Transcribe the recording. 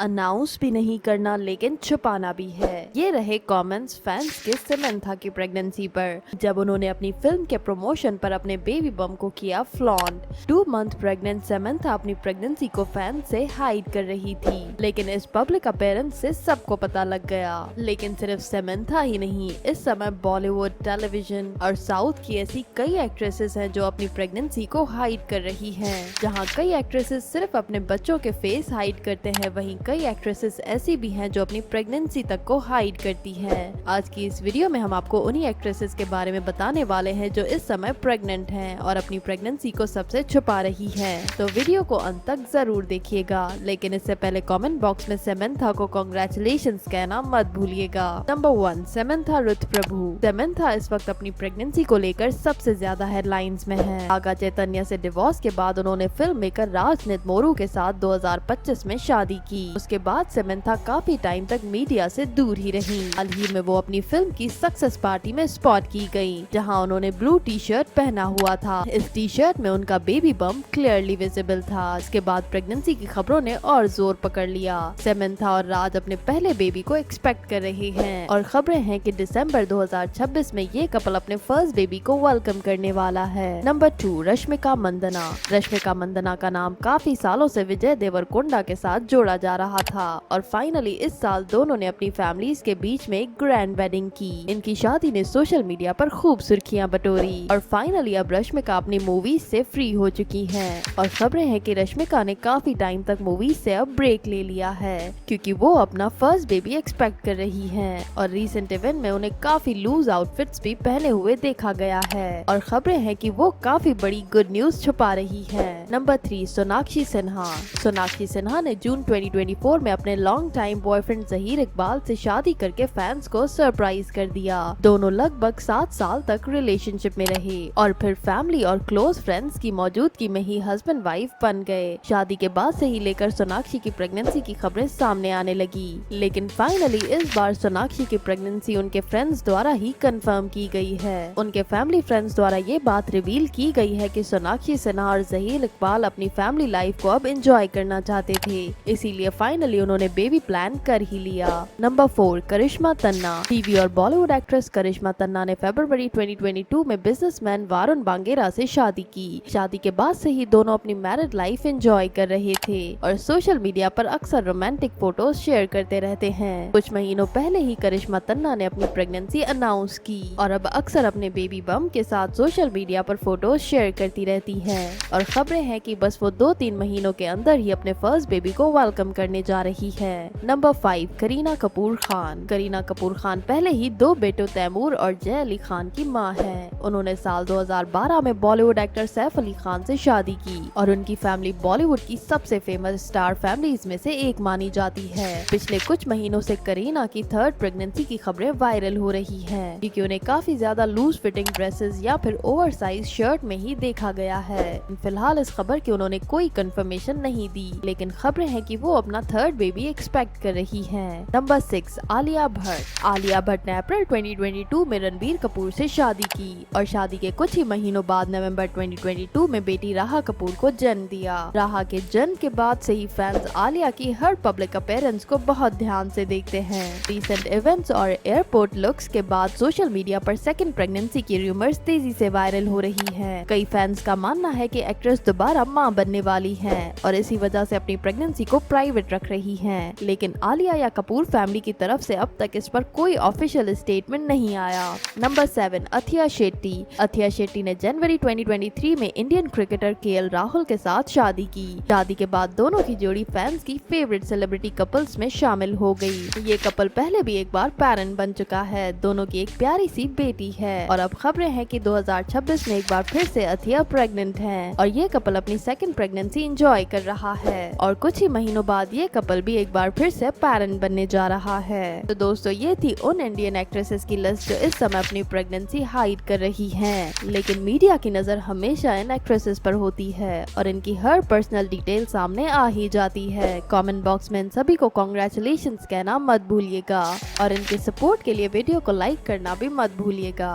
Announce भी नहीं करना लेकिन छुपाना भी है। ये रहे कमेंट्स फैंस के समंथा की प्रेगनेंसी पर, जब उन्होंने अपनी फिल्म के प्रमोशन पर अपने बेबी बम को किया फ्लॉन्ट। 2 मंथ प्रेग्नेंट समंथा अपनी प्रेगनेंसी को फैन से हाइड कर रही थी, लेकिन इस पब्लिक अपीयरेंस से सबको पता लग गया। लेकिन सिर्फ समंथा ही नहीं, इस समय बॉलीवुड, टेलीविजन और साउथ की ऐसी कई एक्ट्रेसेस हैं जो अपनी प्रेगनेंसी को हाइड कर रही हैं। जहां कई एक्ट्रेसेस सिर्फ अपने बच्चों के फेस हाइड करते हैं, वहीं कई एक्ट्रेसेस ऐसी भी हैं जो अपनी प्रेगनेंसी तक को हाइड करती हैं। आज की इस वीडियो में हम आपको उन्हीं एक्ट्रेसेस के बारे में बताने वाले हैं जो इस समय प्रेग्नेंट हैं और अपनी प्रेगनेंसी को सबसे छुपा रही हैं। तो वीडियो को अंत तक जरूर देखिएगा, लेकिन इससे पहले कमेंट बॉक्स में समंथा को कांग्रेचुलेशंस कहना मत भूलिएगा। नंबर 1, समंथा रुथ प्रभु। समंथा इस वक्त अपनी प्रेगनेंसी को लेकर सबसे ज्यादा हेडलाइंस में है। नागा चैतन्य से डिवोर्स के बाद उन्होंने फिल्म मेकर राजनीत मोरू के साथ 2025 में शादी की। उसके बाद समंथा काफी टाइम तक मीडिया से दूर ही रही। हाल ही में वो अपनी फिल्म की सक्सेस पार्टी में स्पॉट की गयी, जहाँ उन्होंने ब्लू टी शर्ट पहना हुआ था। इस टी शर्ट में उनका बेबी बम क्लियरली विजिबल था। इसके बाद प्रेगनेंसी की खबरों ने और जोर पकड़ लिया। समंथा और राज अपने पहले बेबी को एक्सपेक्ट कर रहे हैं और खबरें हैं कि दिसंबर 2026 में ये कपल अपने फर्स्ट बेबी को वेलकम करने वाला है। नंबर 2, रश्मिका मंदना। रश्मिका मंदना का नाम काफी सालों से विजय देवरकोंडा के साथ जोड़ा जा रहा था और फाइनली इस साल दोनों ने अपनी फैमिलीज के बीच में एक ग्रैंड वेडिंग की। इनकी शादी ने सोशल मीडिया पर खूब सुर्खियां बटोरी और फाइनली अब रश्मिका अपनी मूवीज से फ्री हो चुकी हैं और खबरें हैं कि रश्मिका ने काफी टाइम तक मूवीज से अब ब्रेक ले लिया है, क्योंकि वो अपना फर्स्ट बेबी एक्सपेक्ट कर रही हैं और रीसेंट इवेंट में उन्हें काफी लूज आउटफिट्स भी पहने हुए देखा गया है और खबरें हैं कि वो काफी बड़ी गुड न्यूज छुपा रही है। नंबर 3, सोनाक्षी सिन्हा। सोनाक्षी सिन्हा ने जून 2024 में अपने long time boyfriend Zaheer Iqbal से शादी करके फैंस को सरप्राइज कर दिया। दोनों लगभग 7 साल तक रिलेशनशिप में रहे और फिर फैमिली और क्लोज फ्रेंड्स की मौजूदगी में ही हस्बैंड वाइफ बन गए। शादी के बाद से ही लेकर सोनाक्षी की प्रेगनेंसी की खबरें सामने आने लगी, लेकिन फाइनली इस बार सोनाक्षी की प्रेगनेंसी उनके फ्रेंड्स द्वारा ही कंफर्म की गई है। उनके फैमिली फ्रेंड्स द्वारा ये बात रिवील की गई है कि सोनाक्षी सिन्हा और जहीर इकबाल अपनी फैमिली लाइफ को अब एंजॉय करना चाहते थे, इसीलिए फाइनली उन्होंने बेबी प्लान कर ही लिया। नंबर 4, करिश्मा तन्ना। टीवी और बॉलीवुड एक्ट्रेस करिश्मा तन्ना ने फरवरी 2022 में बिजनेसमैन वारुण बांगेरा से शादी की। शादी के बाद से ही दोनों अपनी मैरिड लाइफ एंजॉय कर रहे थे और सोशल मीडिया पर अक्सर रोमांटिक फोटोज शेयर करते रहते हैं। कुछ महीनों पहले ही करिश्मा तन्ना ने अपनी प्रेगनेंसी अनाउंस की और अब अक्सर अपने बेबी बम के साथ सोशल मीडिया पर फोटोज शेयर करती रहती है और खबरें हैं कि बस वो 2-3 महीनों के अंदर ही अपने फर्स्ट बेबी को वेलकम करने जा रही है। नंबर 5, करीना कपूर खान। करीना कपूर खान पहले ही 2 बेटों तैमूर और जय अली खान की मां है। उन्होंने साल 2012 में बॉलीवुड एक्टर सैफ अली खान से शादी की और उनकी फैमिली बॉलीवुड की सबसे फेमस स्टार फैमिलीज में से एक मानी जाती है। पिछले कुछ महीनों से करीना की 3rd प्रेगनेंसी की खबरें वायरल हो रही हैं, क्योंकि उन्हें काफी ज्यादा लूज फिटिंग ड्रेसेस या फिर ओवरसाइज शर्ट में ही देखा गया है। फिलहाल इस खबर की उन्होंने कोई कंफर्मेशन नहीं दी, लेकिन खबरें हैं कि वो अपना 3rd बेबी एक्सपेक्ट कर रही हैं। नंबर 6, आलिया भट्ट। आलिया भट्ट ने अप्रैल 2022 में रणबीर कपूर से शादी की और शादी के कुछ ही महीनों बाद नवंबर 2022 में बेटी राहा कपूर को जन्म दिया। राहा के जन्म के बाद से ही फैंस आलिया की हर पब्लिक अपीयरेंस को बहुत ध्यान से देखते हैं। रिसेंट इवेंट्स और एयरपोर्ट लुक्स के बाद सोशल मीडिया पर 2nd प्रेगनेंसी की रूमर्स तेजी से वायरल हो रही है। कई फैंस का मानना है कि एक्ट्रेस दोबारा मां बनने वाली है और इसी वजह से अपनी प्रेगनेंसी को प्राइवेट रख रही हैं। लेकिन आलिया या कपूर फैमिली की तरफ से अब तक इस पर कोई ऑफिशियल स्टेटमेंट नहीं आया। नंबर 7, अथिया शेट्टी। अथिया शेट्टी ने जनवरी 2023 में इंडियन क्रिकेटर केएल राहुल के साथ शादी की। शादी के बाद दोनों की जोड़ी फैंस की फेवरेट सेलिब्रिटी कपल्स में शामिल हो गई। ये कपल पहले भी एक बार पेरेंट बन चुका है। दोनों की एक प्यारी सी बेटी है और अब खबरें हैं कि 2026 में एक बार फिर से अथिया प्रेग्नेंट है और ये कपल अपनी 2nd प्रेगनेंसी एंजॉय कर रहा है और कुछ ही महीनों बाद ये कपल भी एक बार फिर से पेरेंट बनने जा रहा है। तो दोस्तों, ये थी उन इंडियन एक्ट्रेसेस की लिस्ट जो इस समय अपनी प्रेगनेंसी हाइड कर रही हैं, लेकिन मीडिया की नजर हमेशा इन एक्ट्रेसेस पर होती है और इनकी हर पर्सनल डिटेल सामने आ ही जाती है। कमेंट बॉक्स में इन सभी को कांग्रेचुलेशंस कहना मत भूलिएगा और इनके सपोर्ट के लिए वीडियो को लाइक करना भी मत भूलिएगा।